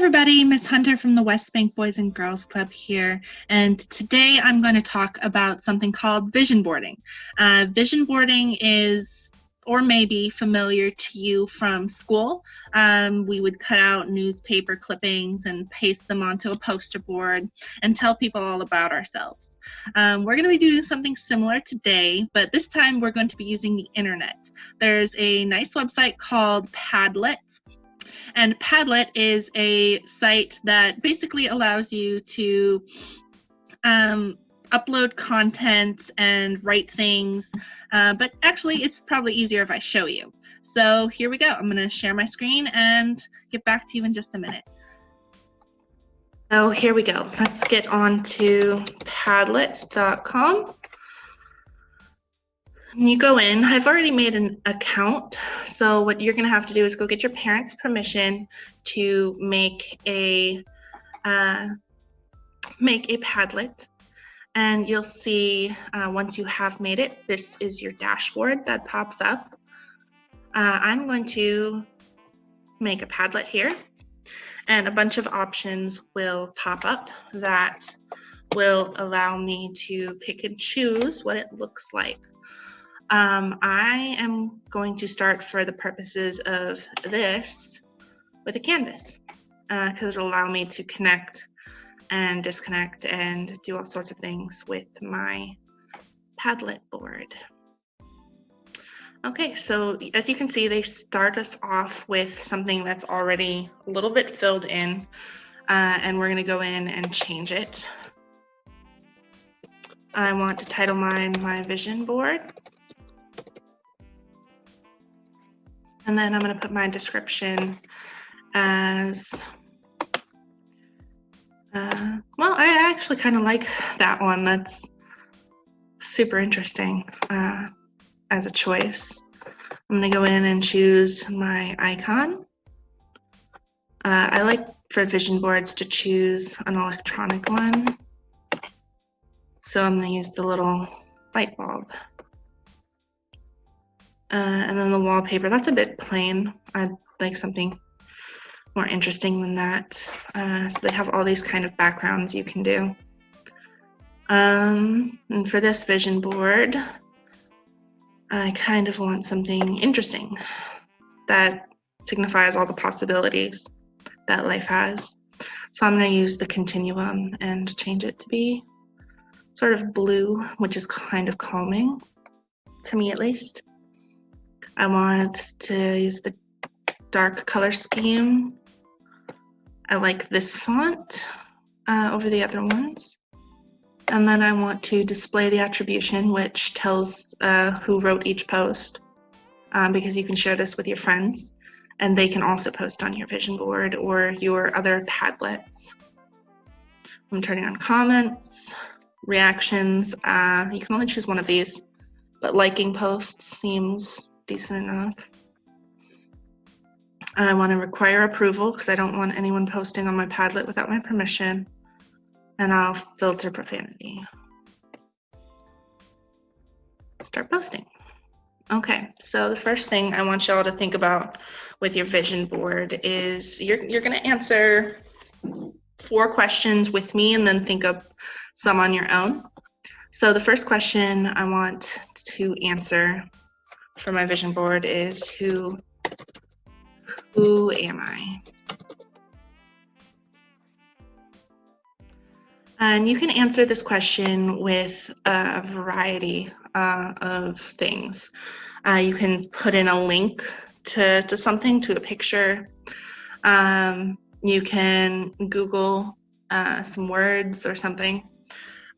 everybody, Miss Hunter from the West Bank Boys and Girls Club here, and today I'm going to talk about something called vision boarding. Vision boarding is, or may be, familiar to you from school. We would cut out newspaper clippings and paste them onto a poster board and tell people all about ourselves. We're going to be doing something similar today, but this time we're going to be using the internet. There's a nice website called Padlet. And Padlet is a site that basically allows you to upload content and write things, but actually it's probably easier if I show you. So here we go. I'm going to share my screen and get back to you in just a minute. So here we go. Let's get on to Padlet.com. You go in. I've already made an account, so what you're going to have to do is go get your parents' permission to make a Padlet, and you'll see once you have made it, this is your dashboard that pops up. I'm going to make a Padlet here, and a bunch of options will pop up that will allow me to pick and choose what it looks like. I am going to start, for the purposes of this, with a canvas because it'll allow me to connect and disconnect and do all sorts of things with my Padlet board. Okay, so as you can see, they start us off with something that's already a little bit filled in, and we're going to go in and change it. I want to title mine my vision board. And then I'm going to put my description as, well, I actually kind of like that one. That's super interesting as a choice. I'm going to go in and choose my icon. I like for vision boards to choose an electronic one. So I'm going to use the little light bulb. And then the wallpaper, that's a bit plain. I'd like something more interesting than that. So they have all these kind of backgrounds you can do. And for this vision board, I kind of want something interesting that signifies all the possibilities that life has. So I'm going to use the continuum and change it to be sort of blue, which is kind of calming, to me at least. I want to use the dark color scheme. I like this font over the other ones. And then I want to display the attribution, which tells who wrote each post, because you can share this with your friends, and they can also post on your vision board or your other Padlets. I'm turning on comments, reactions. You can only choose one of these, but liking posts seems decent enough. I want to require approval because I don't want anyone posting on my Padlet without my permission, and I'll filter profanity. Start posting. Okay, so the first thing I want y'all to think about with your vision board is you're going to answer 4 questions with me and then think up some on your own. So the first question I want to answer for my vision board is who am I? And you can answer this question with a variety of things. You can put in a link to something, to a picture. You can Google some words or something.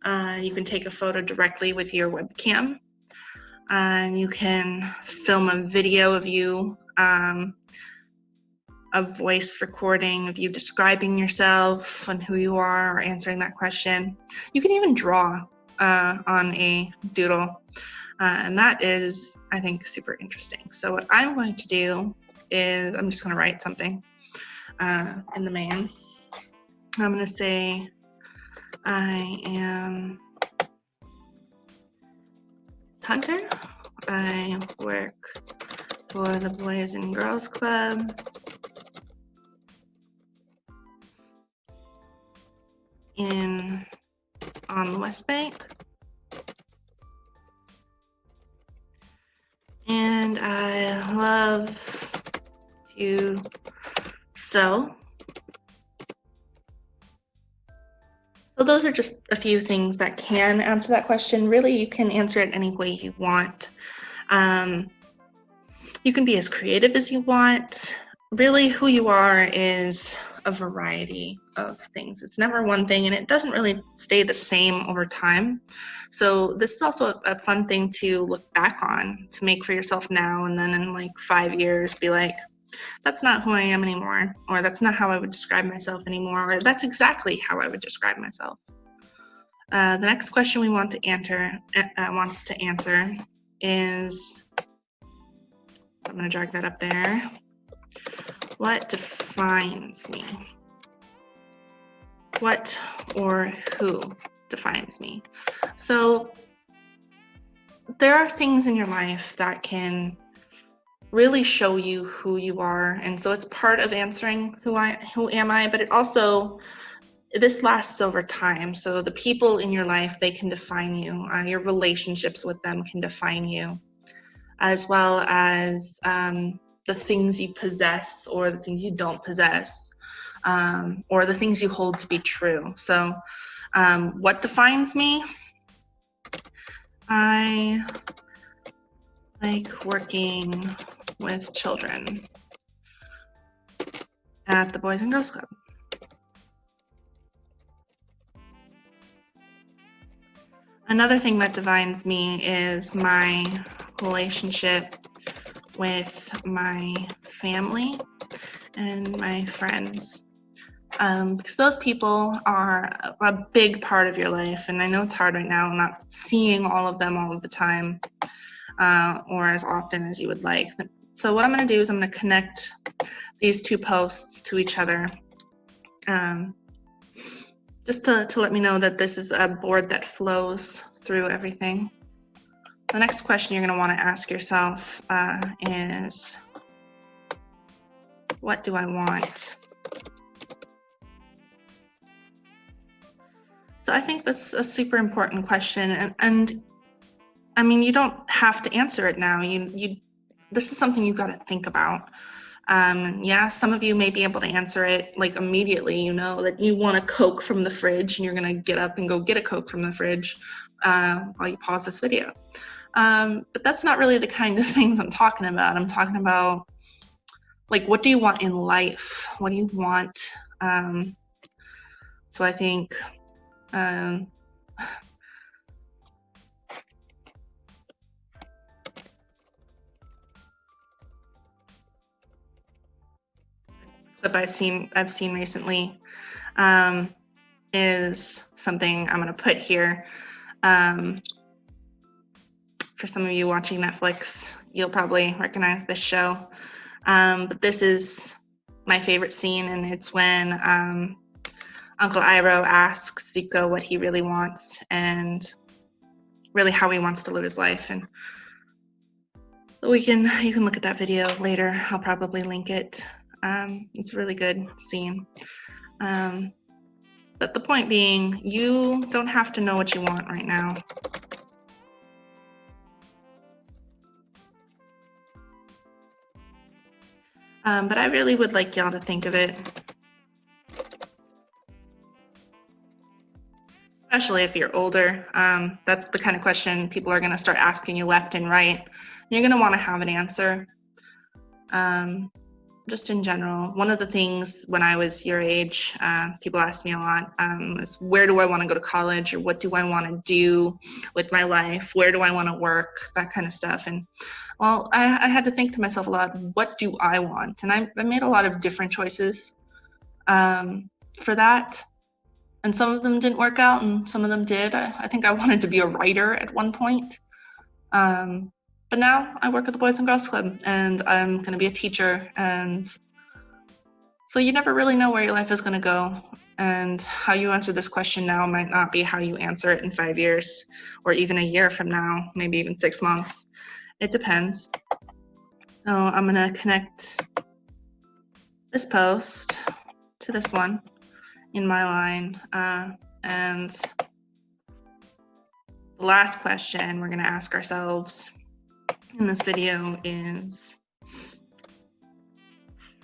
You can take a photo directly with your webcam. And you can film a video of you, a voice recording of you describing yourself and who you are or answering that question. You can even draw on a doodle, and that is, I think, super interesting. So what I'm going to do is I'm just going to write something in the main. I'm going to say I am Hunter. I work for the Boys and Girls Club. on the West Bank. And I love you so. So those are just a few things that can answer that question. Really, you can answer it any way you want. You can be as creative as you want. Really, who you are is a variety of things. It's never one thing, and it doesn't really stay the same over time. So this is also a fun thing to look back on, to make for yourself now, and then in like 5 years be like, that's not who I am anymore, or that's not how I would describe myself anymore, or that's exactly how I would describe myself. The next question we want to answer is, so I'm going to drag that up there. What defines me? What or who defines me? So there are things in your life that can really show you who you are, and so it's part of answering who am I, but it also, this lasts over time. So the people in your life, they can define you. Your relationships with them can define you, as well as the things you possess or the things you don't possess, or the things you hold to be true. So what defines me? I like working with children at the Boys and Girls Club. Another thing that defines me is my relationship with my family and my friends, because those people are a big part of your life, and I know it's hard right now not seeing all of them all of the time, or as often as you would like. So what I'm going to do is I'm going to connect these two posts to each other, just to let me know that this is a board that flows through everything. The next question you're going to want to ask yourself is, what do I want? So I think that's a super important question, and I mean, you don't have to answer it now. This is something you've got to think about. Yeah, some of you may be able to answer it like immediately. You know that you want a Coke from the fridge, and you're gonna get up and go get a Coke from the fridge while you pause this video. But that's not really the kind of things I'm talking about. I'm talking about, like, what do you want in life? What do you want? So I think clip I've seen recently is something I'm going to put here. For some of you watching Netflix, you'll probably recognize this show. But this is my favorite scene, and it's when Uncle Iroh asks Zuko what he really wants and really how he wants to live his life. And so you can look at that video later. I'll probably link it. It's a really good scene. But the point being, you don't have to know what you want right now. But I really would like y'all to think of it, especially if you're older. That's the kind of question people are going to start asking you left and right. You're going to want to have an answer. Just in general, one of the things when I was your age, people asked me a lot, is where do I want to go to college, or what do I want to do with my life? Where do I want to work? That kind of stuff. And well, I had to think to myself a lot, what do I want? And I made a lot of different choices for that. And some of them didn't work out, and some of them did. I think I wanted to be a writer at one point. But now I work at the Boys and Girls Club, and I'm going to be a teacher. And so you never really know where your life is going to go. And how you answer this question now might not be how you answer it in 5 years, or even a year from now, maybe even 6 months. It depends. So I'm going to connect this post to this one in my line. And the last question we're going to ask ourselves in this video is,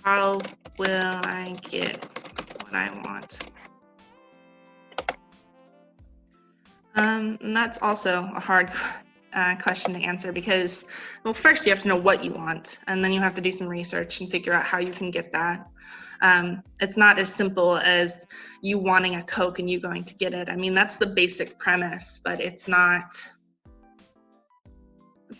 how will I get what I want? And that's also a hard question to answer because, well, first you have to know what you want, and then you have to do some research and figure out how you can get that. It's not as simple as you wanting a Coke and you going to get it. I mean, that's the basic premise, but it's not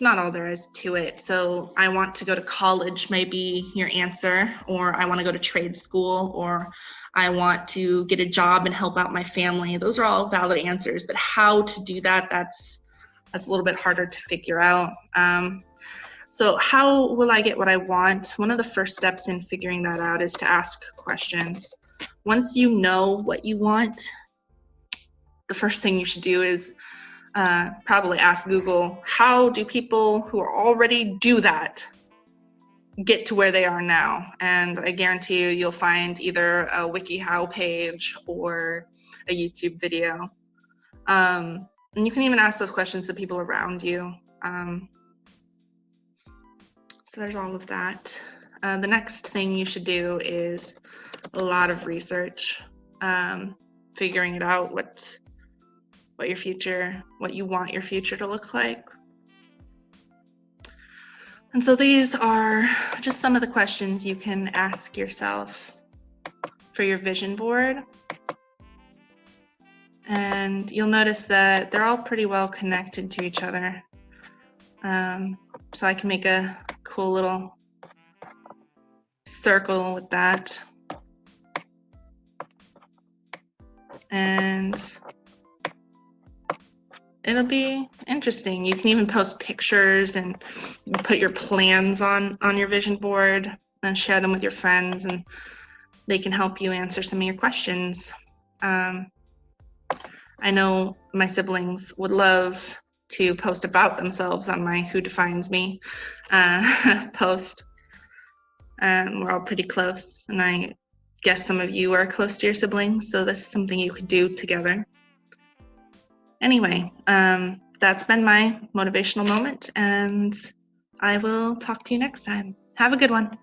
all there is to it. So I want to go to college may be your answer, or I want to go to trade school, or I want to get a job and help out my family. Those are all valid answers, but how to do that, that's a little bit harder to figure out. So how will I get what I want? One of the first steps in figuring that out is to ask questions. Once you know what you want, the first thing you should do is probably ask Google, how do people who already do that get to where they are now? And I guarantee you'll find either a WikiHow page or a YouTube video. And you can even ask those questions to people around you. So there's all of that. The next thing you should do is a lot of research, figuring it out, what you want your future to look like. And so these are just some of the questions you can ask yourself for your vision board. And you'll notice that they're all pretty well connected to each other. So I can make a cool little circle with that. And it'll be interesting. You can even post pictures and put your plans on your vision board and share them with your friends, and they can help you answer some of your questions. I know my siblings would love to post about themselves on my Who Defines Me post. We're all pretty close, and I guess some of you are close to your siblings, so this is something you could do together. Anyway, that's been my motivational moment, and I will talk to you next time. Have a good one.